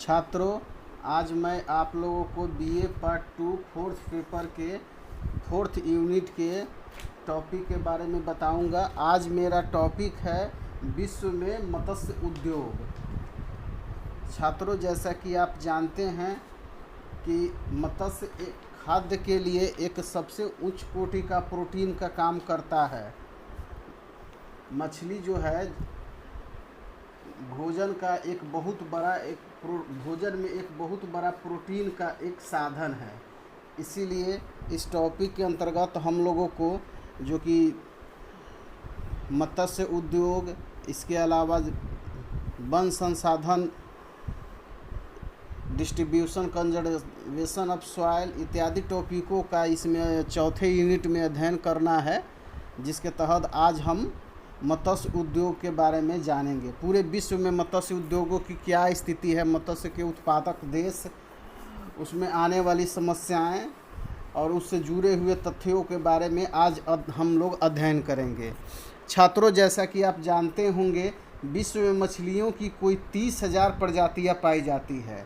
छात्रों, आज मैं आप लोगों को बीए पार्ट 2 फोर्थ पेपर के फोर्थ यूनिट के टॉपिक के बारे में बताऊंगा। आज मेरा टॉपिक है विश्व में मत्स्य उद्योग। छात्रों, जैसा कि आप जानते हैं कि मत्स्य एक खाद्य के लिए एक सबसे उच्च कोटि का प्रोटीन का काम करता है। मछली जो है भोजन का एक बहुत बड़ा भोजन में एक बहुत बड़ा प्रोटीन का एक साधन है। इसीलिए इस टॉपिक के अंतर्गत हम लोगों को जो कि मत्स्य उद्योग, इसके अलावा वन संसाधन, डिस्ट्रीब्यूशन, कंजर्वेशन ऑफ सॉइल इत्यादि टॉपिकों का इसमें चौथे यूनिट में अध्ययन करना है, जिसके तहत आज हम मत्स्य उद्योग के बारे में जानेंगे। पूरे विश्व में मत्स्य उद्योगों की क्या स्थिति है, मत्स्य के उत्पादक देश, उसमें आने वाली समस्याएं और उससे जुड़े हुए तथ्यों के बारे में आज हम लोग अध्ययन करेंगे। छात्रों, जैसा कि आप जानते होंगे, विश्व में मछलियों की कोई 30,000 प्रजातियां पाई जाती है।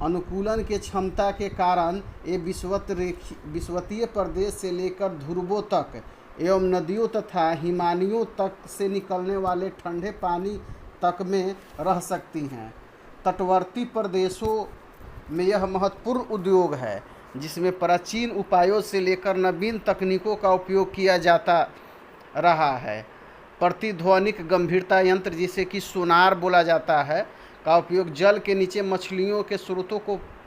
अनुकूलन के क्षमता के कारण ये विषुवतीय प्रदेश से लेकर ध्रुवों तक एवं नदियों तथा हिमानियों तक से निकलने वाले ठंडे पानी तक में रह सकती हैं। तटवर्ती प्रदेशों में यह महत्वपूर्ण उद्योग है, जिसमें प्राचीन उपायों से लेकर नवीन तकनीकों का उपयोग किया जाता रहा है। प्रतिध्वनिक गंभीरता यंत्र, जिसे कि सोनार बोला जाता है, का उपयोग जल के नीचे मछलियों के स्रोतों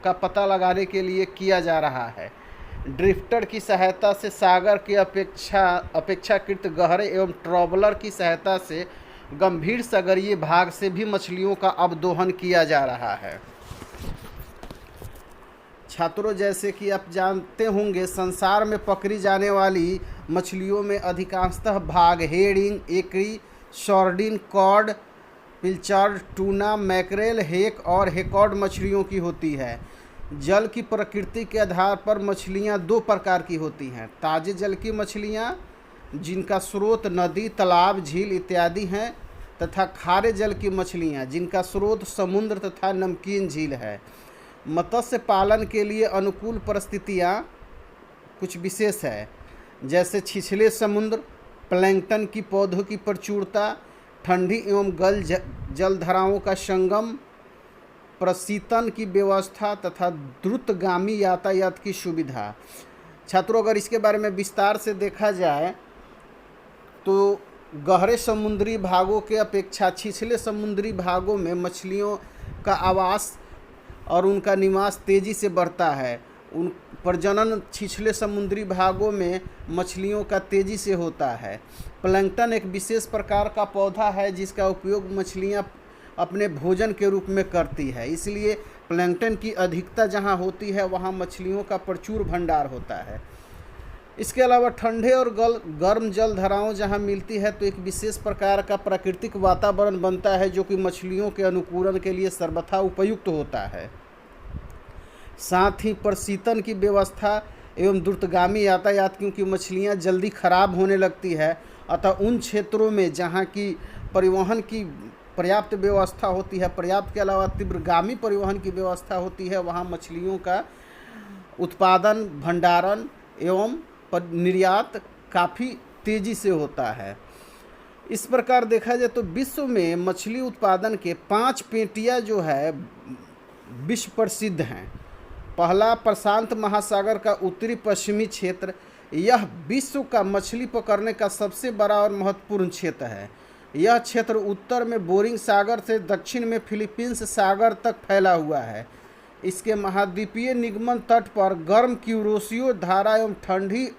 का पता लगाने के लिए किया जा रहा है। ड्रिफ्टर की सहायता से सागर के अपेक्षाकृत गहरे एवं ट्रॉबलर की सहायता से गंभीर सागरीय भाग से भी मछलियों का अवदोहन किया जा रहा है। छात्रों, जैसे कि आप जानते होंगे, संसार में पकड़ी जाने वाली मछलियों में अधिकांशतः भाग हेरिंग, एकरी, सॉर्डिन, कॉड, पिल्चार्ड, टूना, मैकरेल, हेक और हेकॉड मछलियों की होती है। जल की प्रकृति के आधार पर मछलियाँ दो प्रकार की होती हैं। ताजे जल की मछलियाँ, जिनका स्रोत नदी, तालाब, झील इत्यादि हैं, तथा खारे जल की मछलियाँ, जिनका स्रोत समुद्र तथा नमकीन झील है। मत्स्य पालन के लिए अनुकूल परिस्थितियाँ कुछ विशेष है, जैसे छिछले समुद्र, प्लैंकटन की पौधों की प्रचुरता, ठंडी एवं गल जलधाराओं का संगम, प्रशीतन की व्यवस्था तथा द्रुतगामी यातायात की सुविधा। छात्रों, अगर इसके बारे में विस्तार से देखा जाए तो गहरे समुद्री भागों के अपेक्षा छिछले समुद्री भागों में मछलियों का आवास और उनका निवास तेज़ी से बढ़ता है। उन प्रजनन छिछले समुद्री भागों में मछलियों का तेज़ी से होता है। प्लैंकटन एक विशेष प्रकार का पौधा है, जिसका उपयोग मछलियाँ अपने भोजन के रूप में करती है। इसलिए प्लैंकटन की अधिकता जहाँ होती है, वहाँ मछलियों का प्रचुर भंडार होता है। इसके अलावा ठंडे और गर्म जल धाराओं जहाँ मिलती है, तो एक विशेष प्रकार का प्राकृतिक वातावरण बनता है, जो कि मछलियों के अनुकूलन के लिए सर्वथा उपयुक्त होता है। साथ ही प्रशीतन की व्यवस्था एवं द्रुतगामी यातायात, क्योंकि मछलियाँ जल्दी खराब होने लगती है, अतः उन क्षेत्रों में जहाँ की परिवहन की पर्याप्त व्यवस्था होती है, पर्याप्त के अलावा तीव्रगामी परिवहन की व्यवस्था होती है, वहाँ मछलियों का उत्पादन, भंडारण एवं निर्यात काफ़ी तेज़ी से होता है। इस प्रकार देखा जाए तो विश्व में मछली उत्पादन के 5 पेटियाँ जो है विश्व प्रसिद्ध हैं। पहला, प्रशांत महासागर का उत्तरी पश्चिमी क्षेत्र। यह विश्व का मछली पकड़ने का सबसे बड़ा और महत्वपूर्ण क्षेत्र है। यह क्षेत्र उत्तर में बोरिंग सागर से दक्षिण में फिलीपींस सागर तक फैला हुआ है। इसके महाद्वीपीय निगमन तट पर गर्म क्यूरोसियो धारा एवं ठंडी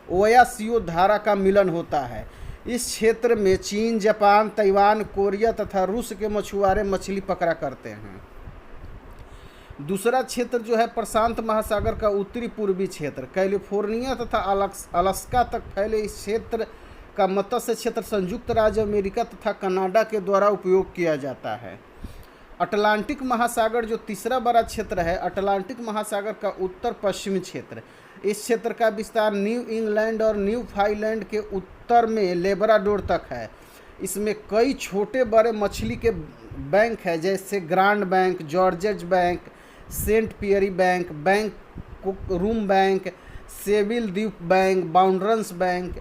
ओयासियो धारा का मिलन होता है। इस क्षेत्र में चीन, जापान, ताइवान, कोरिया तथा रूस के मछुआरे मछली पकड़ा करते हैं। दूसरा क्षेत्र जो है प्रशांत महासागर का उत्तरी पूर्वी क्षेत्र, कैलिफोर्निया तथा अलास्का तक फैले इस क्षेत्र का मत्स्य क्षेत्र संयुक्त राज्य अमेरिका तथा कनाडा के द्वारा उपयोग किया जाता है। अटलांटिक महासागर जो तीसरा बड़ा क्षेत्र है, अटलांटिक महासागर का उत्तर पश्चिमी क्षेत्र, इस क्षेत्र का विस्तार न्यू इंग्लैंड और न्यू फाइलैंड के उत्तर में लेब्राडोर तक है। इसमें कई छोटे बड़े मछली के बैंक है जैसे Grand Bank, Georges Bank, Saint Pierre Bank, bank room bank, सेविल द्वीप बैंक, बाउंड्रंस बैंक।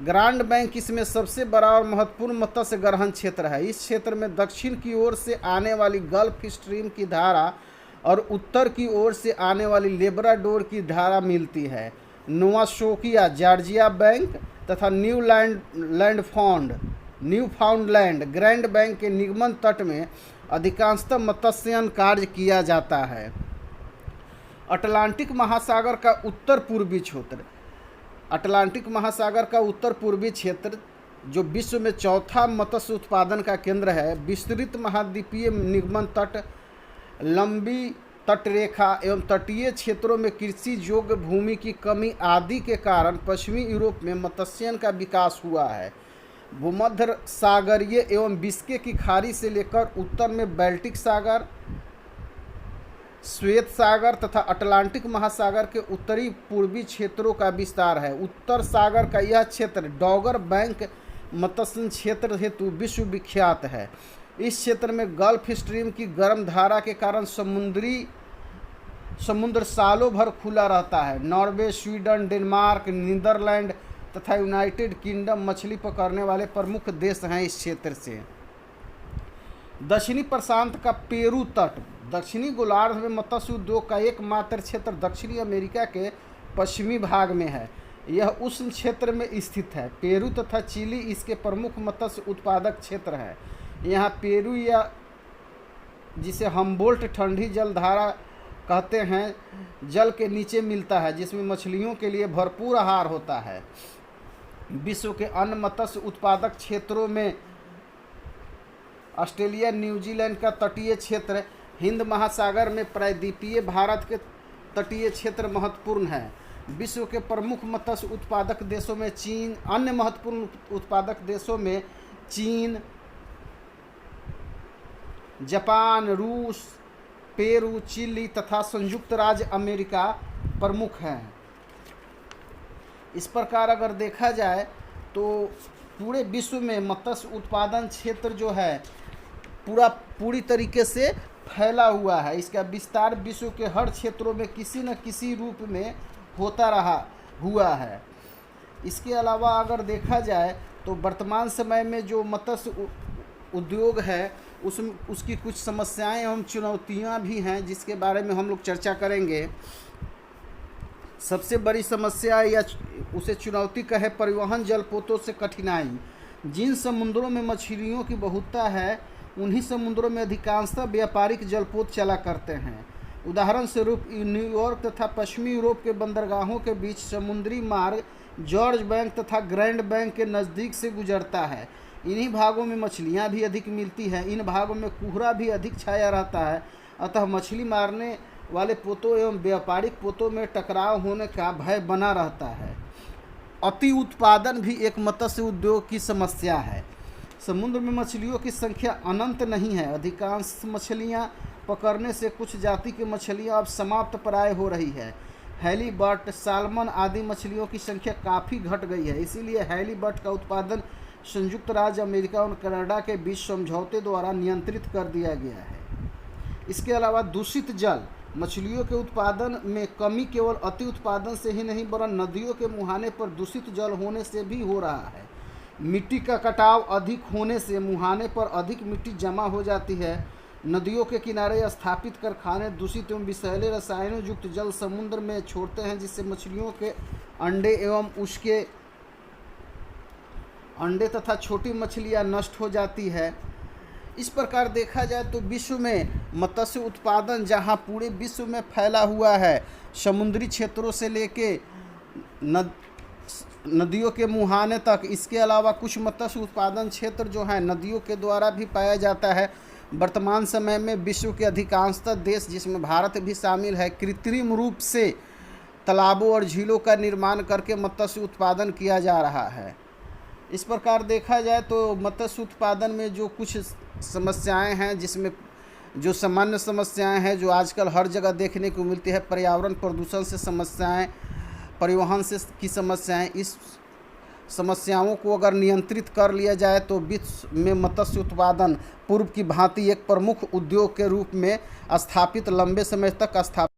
ग्रांड बैंक इसमें सबसे बड़ा और महत्वपूर्ण मत्स्य ग्रहण क्षेत्र है। इस क्षेत्र में दक्षिण की ओर से आने वाली गल्फ स्ट्रीम की धारा और उत्तर की ओर से आने वाली लेब्राडोर की धारा मिलती है। नोवाशोकिया जॉर्जिया बैंक तथा न्यूफाउंडलैंड ग्रैंड बैंक के निगमन तट में अधिकांशतः मत्स्यन कार्य किया जाता है। अटलांटिक महासागर का उत्तर पूर्वी क्षेत्र, अटलांटिक महासागर का उत्तर पूर्वी क्षेत्र जो विश्व में चौथा मत्स्य उत्पादन का केंद्र है, विस्तृत महाद्वीपीय निगमन तट, लंबी तटरेखा एवं तटीय क्षेत्रों में कृषि योग्य भूमि की कमी आदि के कारण पश्चिमी यूरोप में मत्स्यन का विकास हुआ है। भूमध्य सागरीय एवं बिस्के की खाड़ी से लेकर उत्तर में बाल्टिक सागर, श्वेत सागर तथा अटलांटिक महासागर के उत्तरी पूर्वी क्षेत्रों का विस्तार है। उत्तर सागर का यह क्षेत्र डॉगर बैंक मत्स्य क्षेत्र हेतु विश्व विख्यात है। इस क्षेत्र में गल्फ स्ट्रीम की गर्म धारा के कारण समुद्र सालों भर खुला रहता है। नॉर्वे, स्वीडन, डेनमार्क, नीदरलैंड तथा यूनाइटेड किंगडम मछली पकड़ने वाले प्रमुख देश हैं इस क्षेत्र से। दक्षिणी प्रशांत का पेरू तट, दक्षिणी गोलार्ध में मत्स्य उद्योग का एकमात्र क्षेत्र दक्षिणी अमेरिका के पश्चिमी भाग में है। यह उष्ण क्षेत्र में स्थित है। पेरू तथा चिली इसके प्रमुख मत्स्य उत्पादक क्षेत्र हैं। यहाँ पेरू या जिसे हम्बोल्ट ठंडी जलधारा कहते हैं, जल के नीचे मिलता है, जिसमें मछलियों के लिए भरपूर आहार होता है। विश्व के अन्य मत्स्य उत्पादक क्षेत्रों में ऑस्ट्रेलिया, न्यूजीलैंड का तटीय क्षेत्र, हिंद महासागर में प्रायद्वीपीय भारत के तटीय क्षेत्र महत्वपूर्ण है। विश्व के प्रमुख मत्स्य उत्पादक देशों में चीन, अन्य महत्वपूर्ण उत्पादक देशों में चीन, जापान, रूस, पेरू, चिली तथा संयुक्त राज्य अमेरिका प्रमुख हैं। इस प्रकार अगर देखा जाए तो पूरे विश्व में मत्स्य उत्पादन क्षेत्र जो है पूरी तरीके से फैला हुआ है। इसका विस्तार विश्व के हर क्षेत्रों में किसी न किसी रूप में होता रहा हुआ है। इसके अलावा अगर देखा जाए तो वर्तमान समय में जो मत्स्य उद्योग है उसकी कुछ समस्याएं एवं चुनौतियां भी हैं, जिसके बारे में हम लोग चर्चा करेंगे। सबसे बड़ी समस्या या उसे चुनौती कहे परिवहन जलपोतों से कठिनाई। जिन समुद्रों में मछलियों की बहुलता है उन्हीं समुद्रों में अधिकांशतः व्यापारिक जलपोत चला करते हैं। उदाहरण स्वरूप न्यूयॉर्क तथा पश्चिमी यूरोप के बंदरगाहों के बीच समुद्री मार्ग जॉर्ज बैंक तथा ग्रैंड बैंक के नज़दीक से गुजरता है। इन्हीं भागों में मछलियां भी अधिक मिलती हैं। इन भागों में कोहरा भी अधिक छाया रहता है, अतः मछली मारने वाले पोतों एवं व्यापारिक पोतों में टकराव होने का भय बना रहता है। अति उत्पादन भी एक मत्स्य उद्योग की समस्या है। समुद्र में मछलियों की संख्या अनंत नहीं है। अधिकांश मछलियां पकड़ने से कुछ जाति की मछलियां अब समाप्त प्राय हो रही है। हैलीबट, साल्मन आदि मछलियों की संख्या काफ़ी घट गई है। इसीलिए हैलीबट का उत्पादन संयुक्त राज्य अमेरिका और कनाडा के बीच समझौते द्वारा नियंत्रित कर दिया गया है। इसके अलावा दूषित जल, मछलियों के उत्पादन में कमी केवल अति उत्पादन से ही नहीं वरन नदियों के मुहाने पर दूषित जल होने से भी हो रहा है। मिट्टी का कटाव अधिक होने से मुहाने पर अधिक मिट्टी जमा हो जाती है। नदियों के किनारे स्थापित कारखाने दूषित एवं विषैले रसायनों युक्त जल समुद्र में छोड़ते हैं, जिससे मछलियों के अंडे एवं उसके अंडे तथा छोटी मछलियां नष्ट हो जाती है। इस प्रकार देखा जाए तो विश्व में मत्स्य उत्पादन जहां पूरे विश्व में फैला हुआ है, समुद्री क्षेत्रों से लेके नदियों के मुहाने तक, इसके अलावा कुछ मत्स्य उत्पादन क्षेत्र जो है नदियों के द्वारा भी पाया जाता है। वर्तमान समय में विश्व के अधिकांशतः देश, जिसमें भारत भी शामिल है, कृत्रिम रूप से तालाबों और झीलों का निर्माण करके मत्स्य उत्पादन किया जा रहा है। इस प्रकार देखा जाए तो मत्स्य उत्पादन में जो कुछ समस्याएं हैं, जिसमें जो सामान्य समस्याएं हैं जो आजकल हर जगह देखने को मिलती है, पर्यावरण प्रदूषण से समस्याएं, परिवहन से की समस्याएं, इस समस्याओं को अगर नियंत्रित कर लिया जाए तो विश्व में मत्स्य उत्पादन पूर्व की भांति एक प्रमुख उद्योग के रूप में स्थापित लंबे समय तक स्थापित